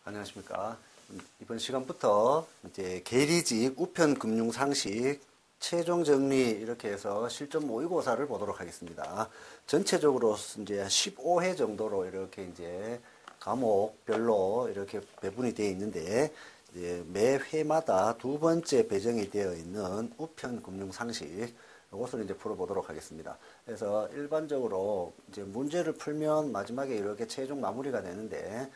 안녕하십니까. 이번 시간부터 이제 계리직 우편 금융 상식 최종 정리 이렇게 해서 실전 모의고사를 보도록 하겠습니다. 전체적으로 이제 15회 정도로 이렇게 이제 과목별로 이렇게 배분이 되어 있는데 이제 매 회마다 두 번째 배정이 되어 있는 우편 금융 상식 이것을 이제 풀어보도록 하겠습니다. 그래서 일반적으로 이제 문제를 풀면 마지막에 이렇게 최종 마무리가 되는데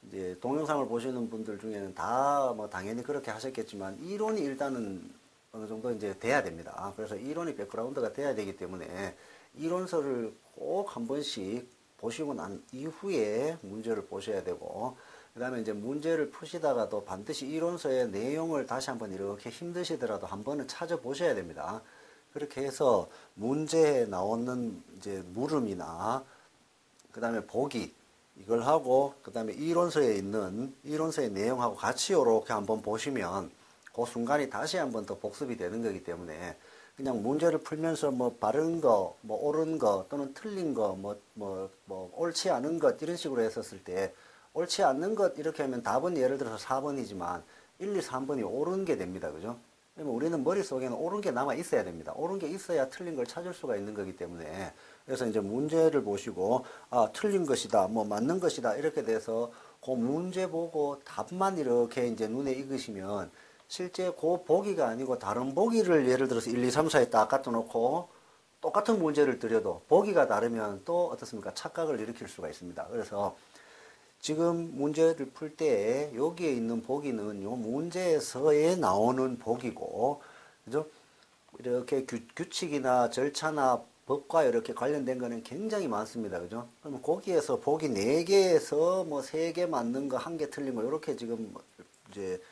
이제 동영상을 보시는 분들 중에는 다 뭐 당연히 그렇게 하셨겠지만 이론이 일단은 어느 정도 이제 돼야 됩니다. 그래서 이론이 백그라운드가 돼야 되기 때문에 이론서를 꼭 한 번씩 보시고 난 이후에 문제를 보셔야 되고, 그 다음에 이제 문제를 푸시다가도 반드시 이론서의 내용을 다시 한번 이렇게 힘드시더라도 한 번은 찾아보셔야 됩니다. 그렇게 해서 문제에 나오는 이제 물음이나 그 다음에 보기 이걸 하고 그 다음에 이론서에 있는 이론서의 내용하고 같이 이렇게 한번 보시면 그 순간이 다시 한번 더 복습이 되는 거기 때문에 그냥 문제를 풀면서 뭐 바른 거, 뭐 옳은 거 또는 틀린 거, 뭐 옳지 않은 것 이런 식으로 했었을 때 옳지 않는 것 이렇게 하면 답은 예를 들어서 4번이지만 1, 2, 3번이 옳은 게 됩니다. 그죠? 그러면 우리는 머릿속에는 옳은 게 남아 있어야 됩니다. 옳은 게 있어야 틀린 걸 찾을 수가 있는 거기 때문에 그래서 이제 문제를 보시고 틀린 것이다, 뭐 맞는 것이다 이렇게 돼서 그 문제 보고 답만 이렇게 이제 눈에 익으시면 실제 그 보기가 아니고 다른 보기를 예를 들어서 1, 2, 3, 4에 딱 갖다 놓고 똑같은 문제를 드려도 보기가 다르면 또 어떻습니까? 착각을 일으킬 수가 있습니다. 그래서 지금 문제를 풀 때 여기에 있는 보기는 요 문제에서에 나오는 보기고, 그죠? 이렇게 규칙이나 절차나 법과 이렇게 관련된 거는 굉장히 많습니다. 그죠? 그러면 거기에서 보기 4개에서 뭐 3개 맞는 거, 1개 틀린 거, 이렇게 지금 이제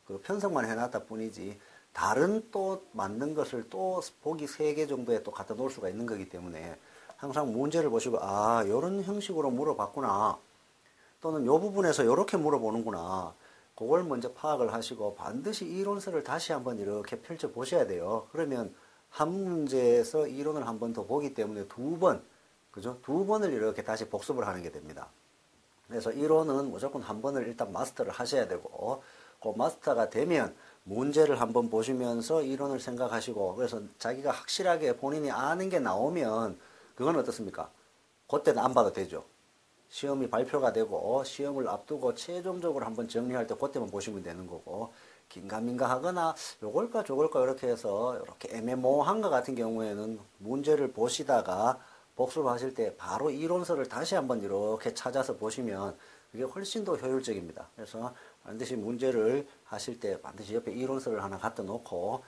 그 편성만 해놨다 뿐이지, 다른 또 맞는 것을 또 보기 3개 정도에 또 갖다 놓을 수가 있는 거기 때문에 항상 문제를 보시고, 요런 형식으로 물어봤구나. 또는 요 부분에서 이렇게 물어보는구나. 그걸 먼저 파악을 하시고 반드시 이론서를 다시 한번 이렇게 펼쳐 보셔야 돼요. 그러면 한 문제에서 이론을 한 번 더 보기 때문에 두 번, 그죠? 두 번을 이렇게 다시 복습을 하는 게 됩니다. 그래서 이론은 무조건 한 번을 일단 마스터를 하셔야 되고, 그 마스터가 되면 문제를 한번 보시면서 이론을 생각하시고, 그래서 자기가 확실하게 본인이 아는 게 나오면 그건 어떻습니까? 그때는 안 봐도 되죠. 시험이 발표가 되고 시험을 앞두고 최종적으로 한번 정리할 때 그때만 보시면 되는 거고, 긴가민가 하거나 요걸까 저걸까 이렇게 해서 이렇게 애매모호한 것 같은 경우에는 문제를 보시다가 복습하실 때 바로 이론서를 다시 한번 이렇게 찾아서 보시면 그게 훨씬 더 효율적입니다. 그래서 반드시 문제를 하실 때 반드시 옆에 이론서를 하나 갖다 놓고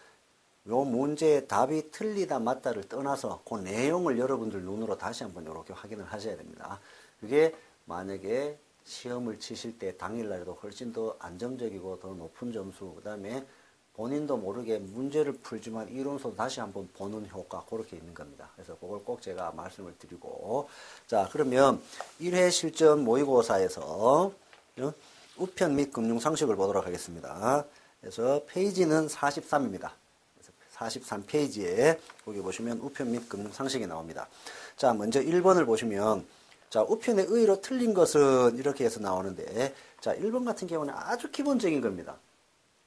요 문제의 답이 틀리다 맞다를 떠나서 그 내용을 여러분들 눈으로 다시 한번 이렇게 확인을 하셔야 됩니다. 그게 만약에 시험을 치실 때 당일날에도 훨씬 더 안정적이고 더 높은 점수, 그 다음에 본인도 모르게 문제를 풀지만 이론서도 다시 한번 보는 효과, 그렇게 있는 겁니다. 그래서 그걸 꼭 제가 말씀을 드리고, 자, 그러면 1회 실전 모의고사에서 우편 및 금융상식을 보도록 하겠습니다. 그래서 페이지는 43입니다. 43페이지에 거기 보시면 우편 및 금융상식이 나옵니다. 자, 먼저 1번을 보시면, 자, 우편의 의의로 틀린 것은 이렇게 해서 나오는데, 자, 1번 같은 경우는 아주 기본적인 겁니다.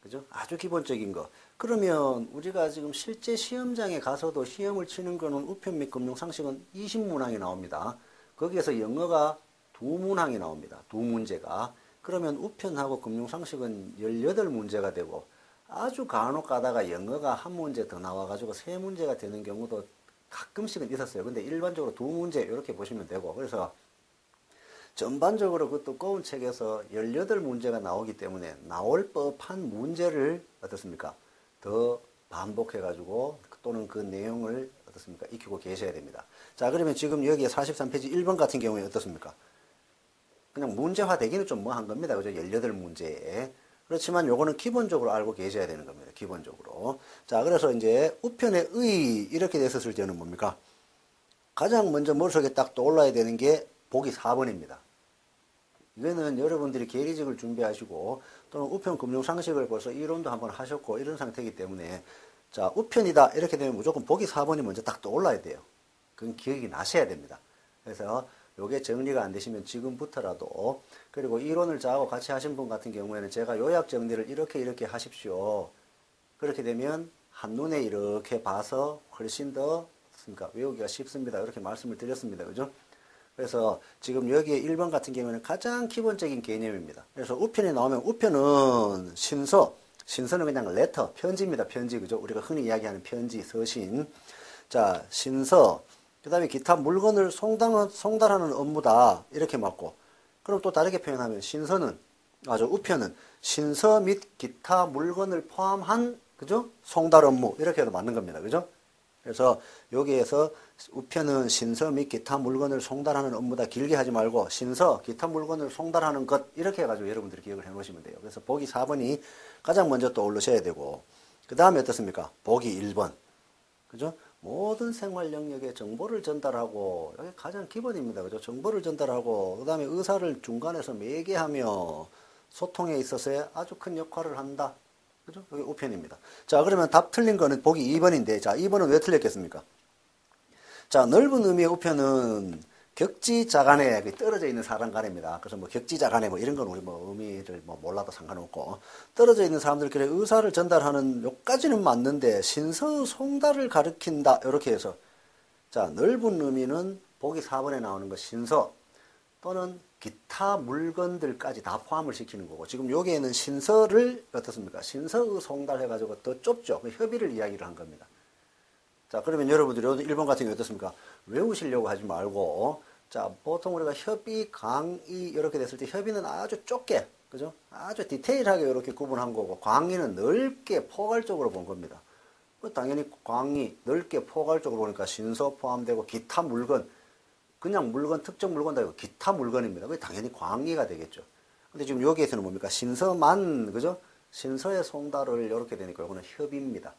그죠? 아주 기본적인 거. 그러면 우리가 지금 실제 시험장에 가서도 시험을 치는 거는 우편 및 금융상식은 20문항이 나옵니다. 거기에서 영어가 2문항이 나옵니다. 2문제가. 그러면 우편하고 금융상식은 18문제가 되고, 아주 간혹 가다가 영어가 한 문제 더 나와가지고 3문제가 되는 경우도 가끔씩은 있었어요. 근데 일반적으로 2문제 이렇게 보시면 되고, 그래서 전반적으로 그 두꺼운 책에서 18문제가 나오기 때문에 나올 법한 문제를 어떻습니까? 더 반복해가지고 또는 그 내용을 어떻습니까? 익히고 계셔야 됩니다. 자, 그러면 지금 여기에 43페이지 1번 같은 경우에 어떻습니까? 그냥 문제화 되기는 좀 뭐 한 겁니다. 그죠? 18문제에. 그렇지만 요거는 기본적으로 알고 계셔야 되는 겁니다. 기본적으로. 자, 그래서 이제 우편의 의 이렇게 됐었을 때는 뭡니까? 가장 먼저 머릿속에 딱 떠올라야 되는 게 보기 4번입니다. 이거는 여러분들이 계리직을 준비하시고 또는 우편 금융 상식을 벌써 이론도 한번 하셨고 이런 상태이기 때문에, 자, 우편이다 이렇게 되면 무조건 보기 4번이 먼저 딱 떠올라야 돼요. 그건 기억이 나셔야 됩니다. 그래서 요게 정리가 안 되시면 지금부터라도, 그리고 이론을 저하고 같이 하신 분 같은 경우에는 제가 요약 정리를 이렇게 하십시오. 그렇게 되면 한눈에 이렇게 봐서 훨씬 더 외우기가 쉽습니다. 이렇게 말씀을 드렸습니다. 그죠? 그래서 지금 여기에 1번 같은 경우에는 가장 기본적인 개념입니다. 그래서 우편에 나오면 우편은 신서는 그냥 레터, 편지입니다. 편지. 그죠? 우리가 흔히 이야기하는 편지, 서신. 자, 신서. 그 다음에 기타 물건을 송달하는 업무다. 이렇게 맞고. 그럼 또 다르게 표현하면 우편은 신서 및 기타 물건을 포함한, 그죠? 송달 업무. 이렇게 해도 맞는 겁니다. 그죠? 그래서 여기에서 우편은 신서 및 기타 물건을 송달하는 업무다. 길게 하지 말고 신서, 기타 물건을 송달하는 것 이렇게 해가지고 여러분들이 기억을 해 놓으시면 돼요. 그래서 보기 4번이 가장 먼저 떠올르셔야 되고, 그 다음에 어떻습니까? 보기 1번. 그죠? 모든 생활 영역에 정보를 전달하고, 여기 가장 기본입니다. 그죠? 정보를 전달하고, 그 다음에 의사를 중간에서 매개하며 소통에 있어서 아주 큰 역할을 한다. 그죠? 여기 우편입니다. 자, 그러면 답 틀린 거는 보기 2번인데, 자, 2번은 왜 틀렸겠습니까? 자, 넓은 의미의 우편은 격지자간에 떨어져 있는 사람 간입니다. 그래서 뭐 격지자간에 뭐 이런 건 우리 뭐 의미를 뭐 몰라도 상관없고, 떨어져 있는 사람들끼리 의사를 전달하는 요까지는 맞는데 신서 송달을 가리킨다. 이렇게 해서, 자, 넓은 의미는 보기 4번에 나오는 거 신서 또는 기타 물건들까지 다 포함을 시키는 거고, 지금 여기에는 신서를 어떻습니까? 신서의 송달해가지고 더 좁죠. 협의를 이야기를 한 겁니다. 자, 그러면 여러분들이 1번 같은 경우 어떻습니까? 외우시려고 하지 말고, 자, 보통 우리가 협의, 강의 이렇게 됐을 때 협의는 아주 좁게, 그죠? 아주 디테일하게 이렇게 구분한 거고, 강의는 넓게 포괄적으로 본 겁니다. 당연히 강의 넓게 포괄적으로 보니까 신서 포함되고 기타 물건, 그냥 물건, 특정 물건도 아니고 기타 물건입니다. 그게 당연히 광의가 되겠죠. 근데 지금 여기에서는 뭡니까? 신서만, 그죠? 신서의 송달을 이렇게 되니까 이거는 협의입니다.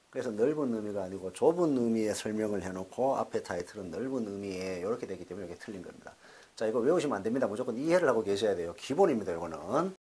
그래서 넓은 의미가 아니고 좁은 의미의 설명을 해놓고 앞에 타이틀은 넓은 의미에 이렇게 되기 때문에 이게 틀린 겁니다. 자, 이거 외우시면 안 됩니다. 무조건 이해를 하고 계셔야 돼요. 기본입니다, 이거는.